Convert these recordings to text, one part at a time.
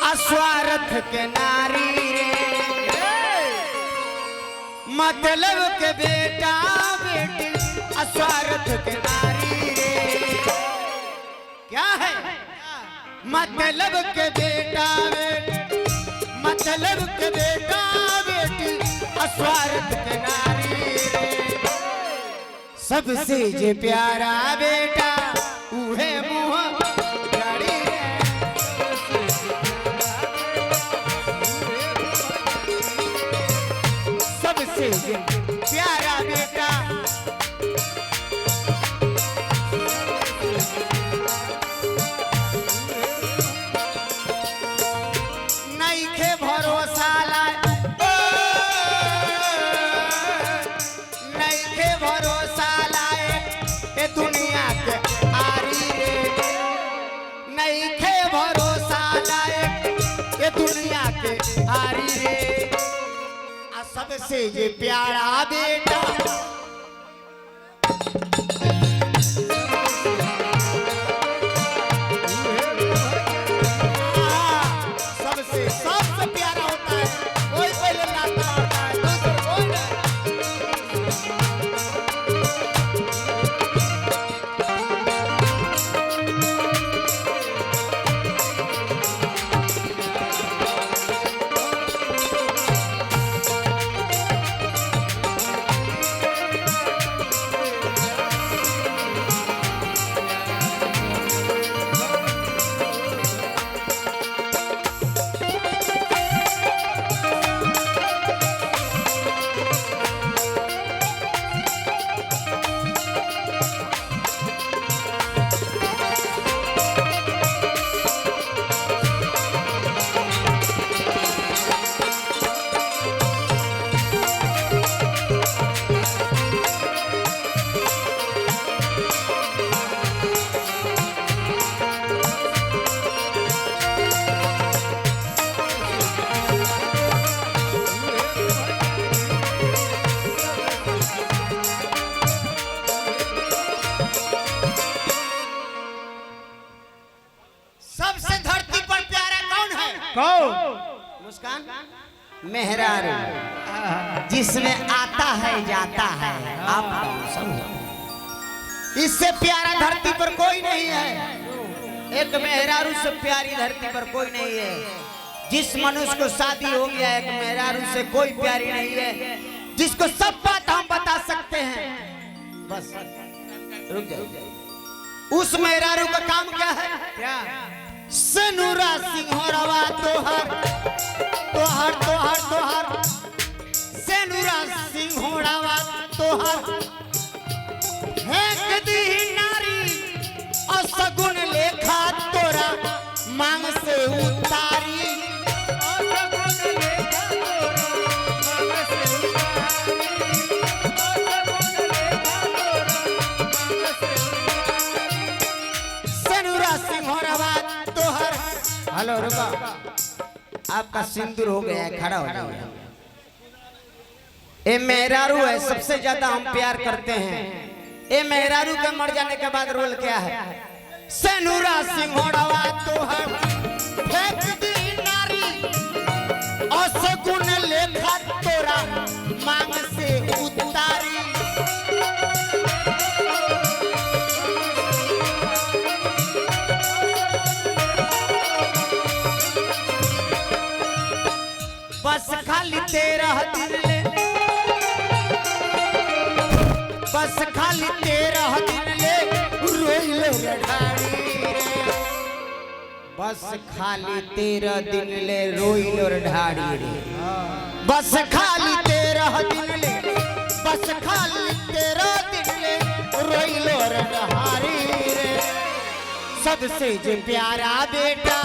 अस्वार्थ के नारी रे, मतलब के बेटा बेटी अस्वार्थ के नारी रे। क्या है? मतलब के बेटा बेटी, मतलब के बेटा बेटी अस्वार्थ के नारी रे। सबसे जे प्यारा बेटा उहे मुँह गाड़ी रे। सबसे जे प्यारा बेटा नइखे भरोसा लाए, नइखे भरोसा लाए ए दुनिया के आरी रे। नइखे भरोसा लाए ए दुनिया के आरी रे। आ सबसे ये प्यारा बेटा सबसे प्यारा होता है, कोई पहले नाता होता है, दूसरा कोई नहीं। सबसे धरती पर प्यारा कौन है? कौन? मुस्कान मेहरारू, जिसमें आता है जाता है आप समझो। इससे प्यारा धरती पर कोई नहीं है। एक मेहरारू से प्यारी धरती पर कोई नहीं है। जिस मनुष्य को शादी हो गया एक मेहरारू से कोई प्यारी नहीं है, जिसको सब बात हम बता सकते हैं। बस रुक जाओ। उस मेहरारू का काम क्या है? क्या? सनुरा सिंहरवा तोहर तोहर तोहर तोहर, सनुरा सिंहरवा तोहर फेंक दी नारी और सगुन लेखा तोरा मांग से उतारी। सनुरा सिंहरवा तोहर। हेलो रुका, आपका सिंदूर हो गया है, खड़ा हो जाइए। ए मेहरारू है, सबसे ज्यादा हम प्यार करते हैं। ए मेहरारू के मर जाने के बाद रोल क्या है? सनुरा सिंहरवा तोहर फेंक दी नारी और सगुन लेखा तोरा मांग से उतारी। बस खाली तेरा दिन ले, बस खाली तेरा दिन ले रोइले रढ़ाड़ी रे। बस खाली तेरा दिन ले रोइले रढ़ाड़ी रे। बस खाली तेरा दिन ले, बस खाली तेरा दिन ले रोइले रढ़ाड़ी रे। सबसे जो प्यारा बेटा,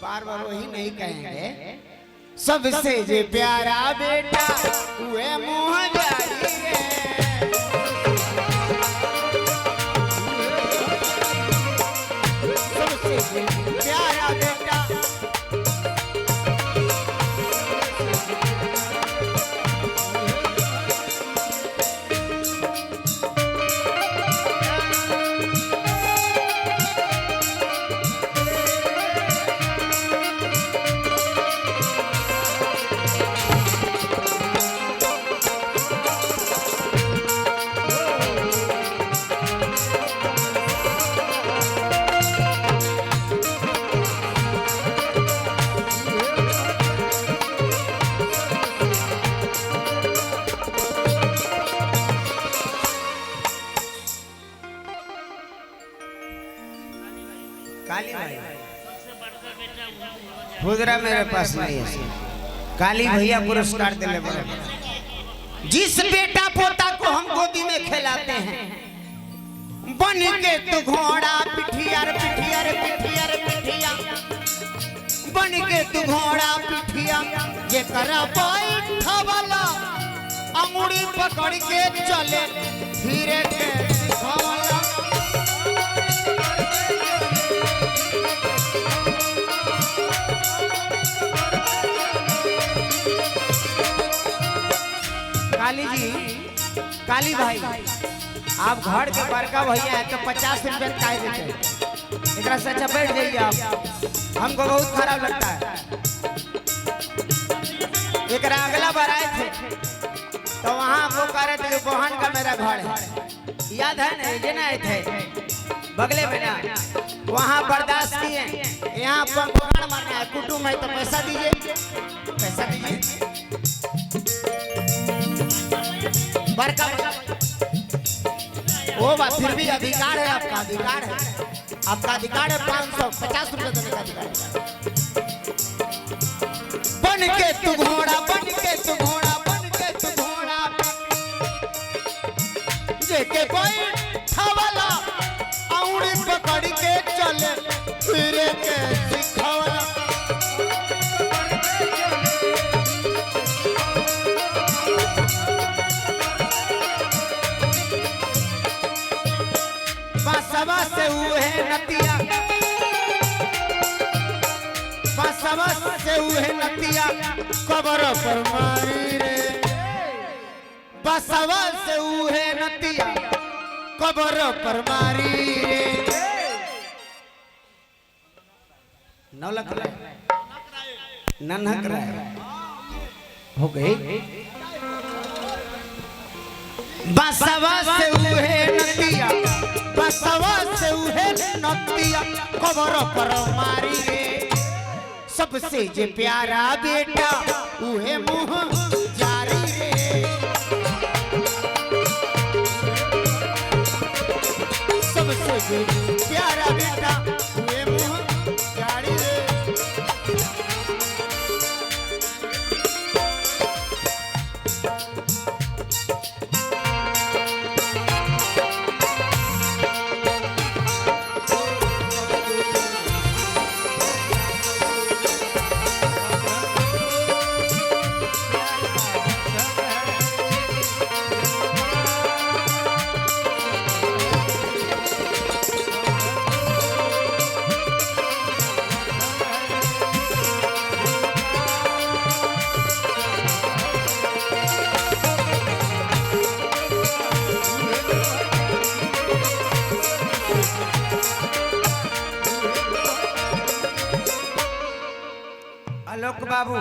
बार बार वही नहीं कहेंगे, सबसे जे प्यारा बेटा वे मुँह जारी रे। सबसे जे प्यारा बेटा काली भाई खुदरा मेरे पास नहीं है। काली भैया पुरस्कार दिले बड़े। जिस बेटा पोता को हम गोदी में खिलाते हैं बन के तू घोड़ा पिठिया रे पिठिया रे पिठिया रे पिठिया बन के तू घोड़ा पिठिया ये करा बैठवला अंगुड़ी पकड़ के चले धीरे के सिखावला। काली जी काली भाई आप घर के बड़का भैया है तो 50 रुपये का देते एक से अच्छा बैठ जाइए आप। हमको बहुत खराब लगता है। एक अगला बार आए थे तो वहाँ वो कह रहे थे बोहन का मेरा घर है याद है ना ये ना आए थे बगले में ना वहाँ बर्दाश्त किए। यहाँ पकड़ मारना है कुटुम है तो पैसा दीजिए पैसा दीजिए बड़का वो बात फिर भी अधिकार है आपका अधिकार है आपका अधिकार है 550 रुपये देने का अधिकार है। बन के तू घोड़ा बन के तू घोड़ा बन के तू घोड़ा जेके बैठवला औड़ी पकड़ के चले फिर के सिखावला। बसवा से उहे नतिया बसवा से उहे नतिया कबर पर मारी रे बसवा से उहे नतिया कबर पर मारी रे। नौलख राय नन्हक राय हो गई बसवा से उहे नतिया बसवा से उहे नतिया कबर पर मारी रे। सबसे जे प्यारा बेटा उहे मुँह जारी रे सबसे जे प्यारा बेटा उहे मुँह जारी रे। आलोक बाबू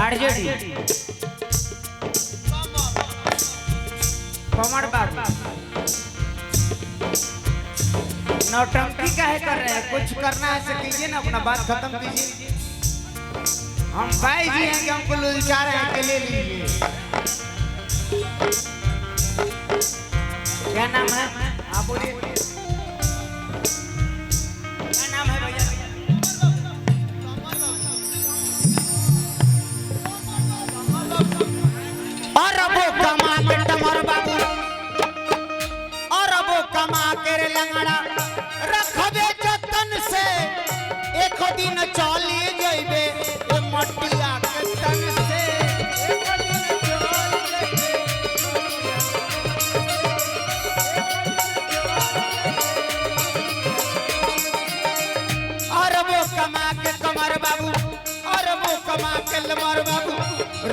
आरजेडी कमर बाबू नौटंकी काहे कर रहे हैं कुछ करना है तो कीजिए ना अपना बात खत्म कीजिए। हम भाई जी हैं कि हमको लुलचा रहे हैं कि ले लीजिए। क्या नाम है आप बोलिए क्या नाम है भैया? और वो कमा के टमर बाबू और वो कमा के लंगड़ा रखबे जतन से एक दिन चली जइबे ए मटिया के तन से एक दिन चली और वो कमा के कमर बाबू और वो कमा के लमर बाबू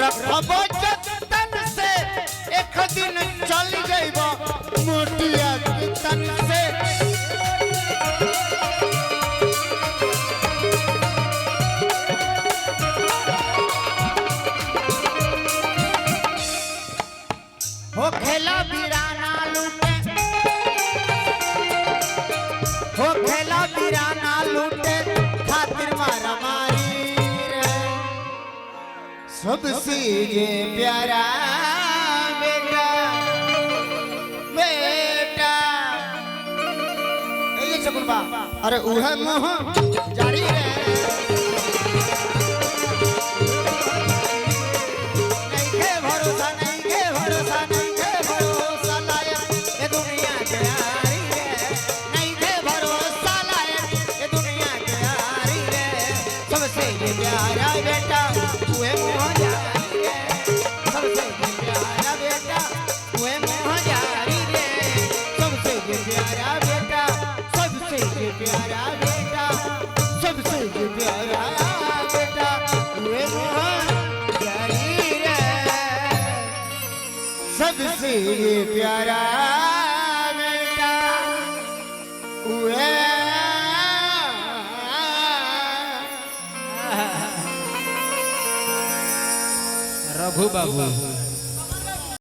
रखबो जतन से एक दिन चली जइबो मोटिया के तन से। हो खेला बिराना लूटे हो खेला बिराना लूटे खातिर मारा मारी रे सबसे ये प्यारा बेटा बेटा कैसे गुनबा अरे उहे मोह जारी रे नहीं के भरोसा लाया ये दुनिया के यारी रे नहीं के भरोसा लाया ये दुनिया के यारी रे सबसे ये प्यारा बेटा हुए मोह जारी रे सबसे ये प्यारा बेटा हुए मोह जारी रे सबसे ये प्यारा बेटा सबसे ये प्यारा बेटा सबसे ये प्यारा बेटा हुए मोह जारी रे सबसे ये प्यारा बेटा उहे रघु बाबू